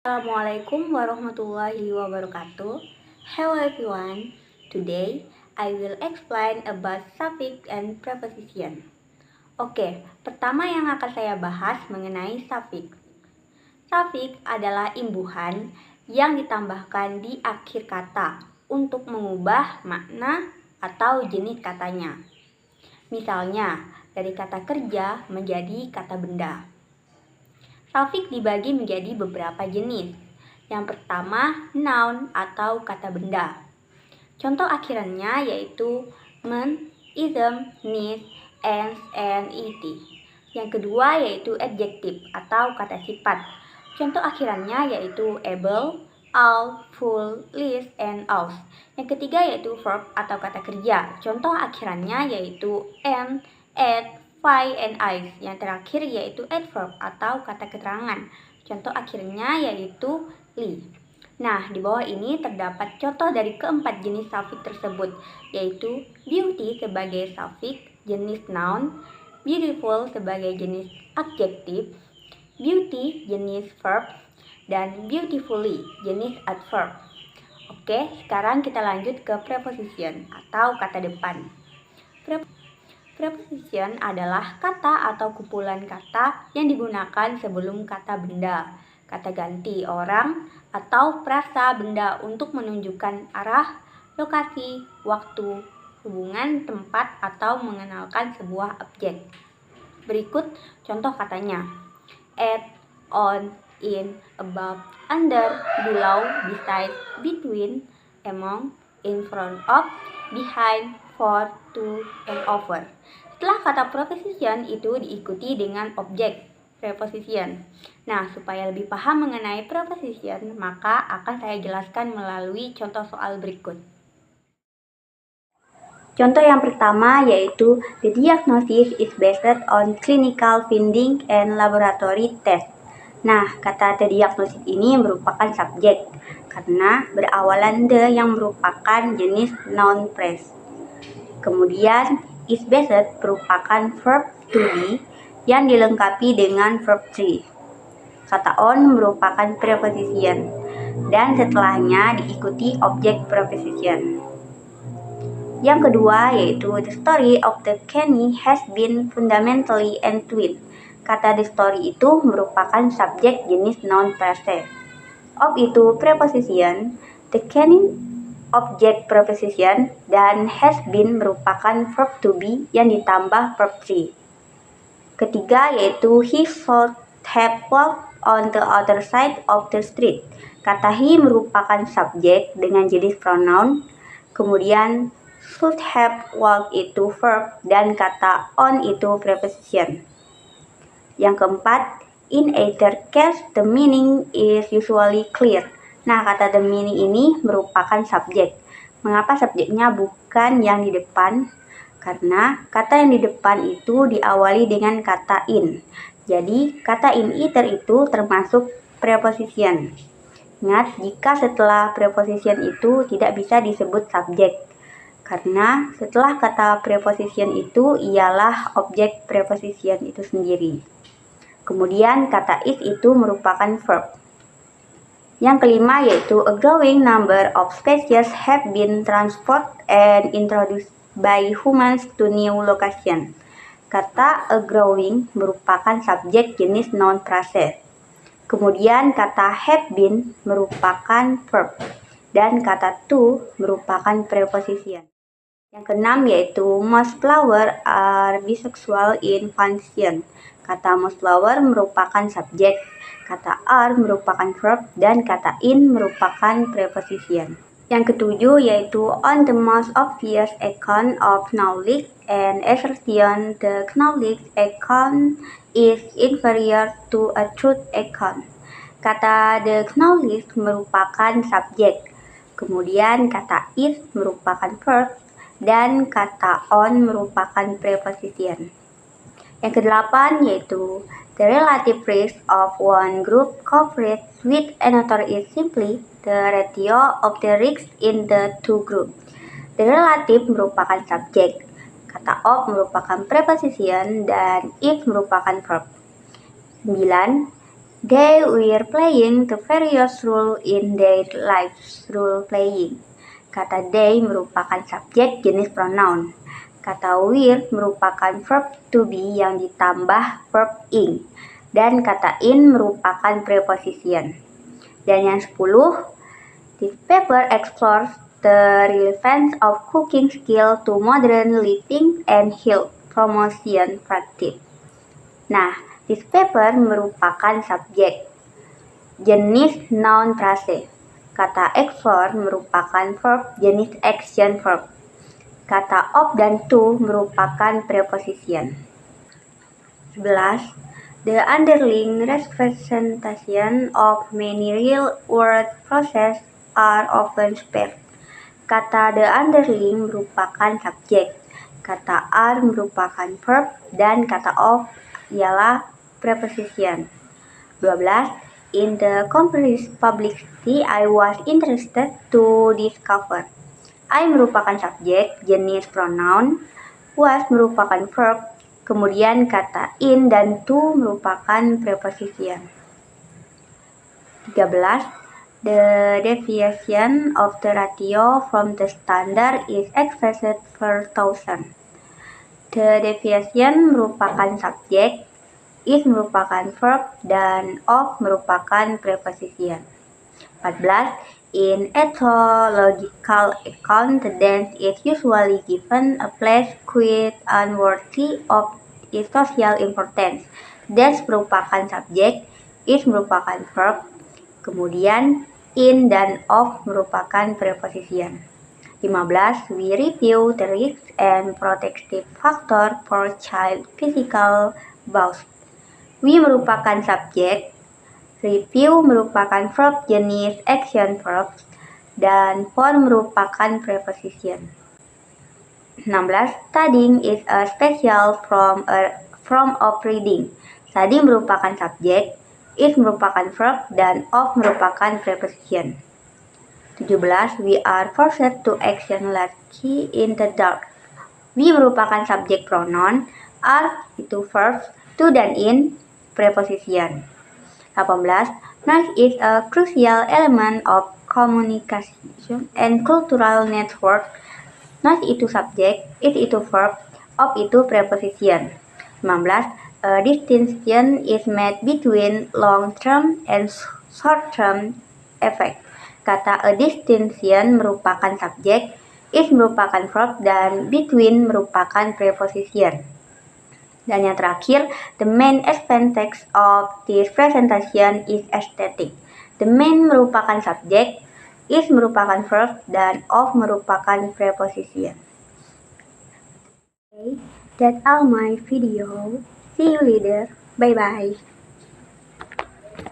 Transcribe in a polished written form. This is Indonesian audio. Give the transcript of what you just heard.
Assalamualaikum warahmatullahi wabarakatuh. Hello everyone. Today I will explain about suffix and preposition. Oke, pertama yang akan saya bahas mengenai suffix. Suffix adalah imbuhan yang ditambahkan di akhir kata untuk mengubah makna atau jenis katanya. Misalnya, dari kata kerja menjadi kata benda. Suffix dibagi menjadi beberapa jenis. Yang pertama, noun atau kata benda. Contoh akhirannya yaitu men, ism, nis, ens, and et. Yang kedua yaitu adjective atau kata sifat. Contoh akhirannya yaitu able, all, full, list, and aus. Yang ketiga yaitu verb atau kata kerja. Contoh akhirannya yaitu and, at, five, and ice. Yang terakhir yaitu adverb atau kata keterangan. Contoh akhirnya yaitu li. Nah, di bawah ini terdapat contoh dari keempat jenis suffix tersebut, yaitu beauty sebagai suffix jenis noun, beautiful sebagai jenis adjective, beauty jenis verb, dan beautifully jenis adverb. Oke, sekarang kita lanjut ke preposition atau kata depan. Preposition adalah kata atau kumpulan kata yang digunakan sebelum kata benda, kata ganti orang, atau frasa benda untuk menunjukkan arah, lokasi, waktu, hubungan, tempat, atau mengenalkan sebuah objek. Berikut contoh katanya: at, on, in, above, under, below, beside, between, among, in front of, behind, for, to, and over. Setelah kata preposition itu diikuti dengan objek preposition. Nah, supaya lebih paham mengenai preposition, maka akan saya jelaskan melalui contoh soal berikut. Contoh yang pertama yaitu the diagnosis is based on clinical finding and laboratory test. Nah, kata the diagnosis ini merupakan subjek karena berawalan the yang merupakan jenis noun phrase. Kemudian is based merupakan verb to be yang dilengkapi dengan verb 3. Kata on merupakan preposition dan setelahnya diikuti objek preposition. Yang kedua yaitu the story of the Kenny has been fundamentally entwined. Kata the story itu merupakan subjek jenis noun phrase. Of itu preposition, the Kenny objek preposition, dan has been merupakan verb to be yang ditambah verb 3. Ketiga yaitu he should have walked on the other side of the street. Kata he merupakan subjek dengan jenis pronoun, kemudian should have walked itu verb, dan kata on itu preposition. Yang keempat, in either case the meaning is usually clear. Nah, kata the meaning ini merupakan subjek. Mengapa subjeknya bukan yang di depan? Karena kata yang di depan itu diawali dengan kata in. Jadi, kata in either itu termasuk preposition. Ingat, jika setelah preposition itu tidak bisa disebut subjek. Karena setelah kata preposition itu ialah objek preposition itu sendiri. Kemudian kata is itu merupakan verb. Yang kelima yaitu a growing number of species have been transported and introduced by humans to new location. Kata a growing merupakan subjek jenis noun phrase. Kemudian kata have been merupakan verb dan kata to merupakan preposition. Yang keenam yaitu most flowers are bisexual in function. Kata most flower merupakan subjek, kata are merupakan verb, dan kata in merupakan preposition. Yang ketujuh yaitu on the most obvious account of knowledge and assertion the knowledge account is inferior to a truth account. Kata the knowledge merupakan subjek, kemudian kata is merupakan verb, dan kata on merupakan preposition. Yang kedelapan yaitu the relative risk of one group cooperates with another is simply the ratio of the risks in the two groups. The relative merupakan subjek, kata of merupakan preposition, dan is merupakan verb. 9. They were playing the various roles in their lives. Role playing. Kata they merupakan subjek jenis pronoun. Kata were merupakan verb to be yang ditambah verb ing. Dan kata in merupakan preposition. Dan yang 10, this paper explores the relevance of cooking skill to modern living and health promotion practice. Nah, this paper merupakan subjek jenis noun phrase. Kata explore merupakan verb jenis action verb. Kata of dan to merupakan preposition. 11. The underlying representation of many real-world processes are often spared. Kata the underlying merupakan subjek, kata are merupakan verb, dan kata of ialah preposition. 12. In the comparative publicity, I was interested to discover. I merupakan subjek, jenis pronoun, was merupakan verb, kemudian kata in dan to merupakan preposition. 13. The deviation of the ratio from the standard is expressed per thousand. The deviation merupakan subjek, is merupakan verb, dan of merupakan preposition. 14. In ethological account, the dance is usually given a place quite unworthy of its social importance. Dance merupakan subjek, is merupakan verb, kemudian in dan of merupakan preposition. 15. We review the risks and protective factor for child physical abuse. We merupakan subjek, review merupakan verb jenis action verb, dan for merupakan preposition. 16. Studying is a special form of reading. Study merupakan subjek, is merupakan verb, dan of merupakan preposition. 17. We are forced to action largely in the dark. We merupakan subjek pronoun, are itu verb, to dan in preposition. 18. Noise is a crucial element of communication and cultural network. Noise itu subjek, is itu verb, of itu preposition. 19. A distinction is made between long-term and short-term effect. Kata a distinction merupakan subjek, is merupakan verb, dan between merupakan preposition. Dan yang terakhir, the main advantage of this presentation is aesthetic. The main merupakan subjek, is merupakan verb, dan of merupakan preposition. Okay, that's all my video. See you later. Bye-bye.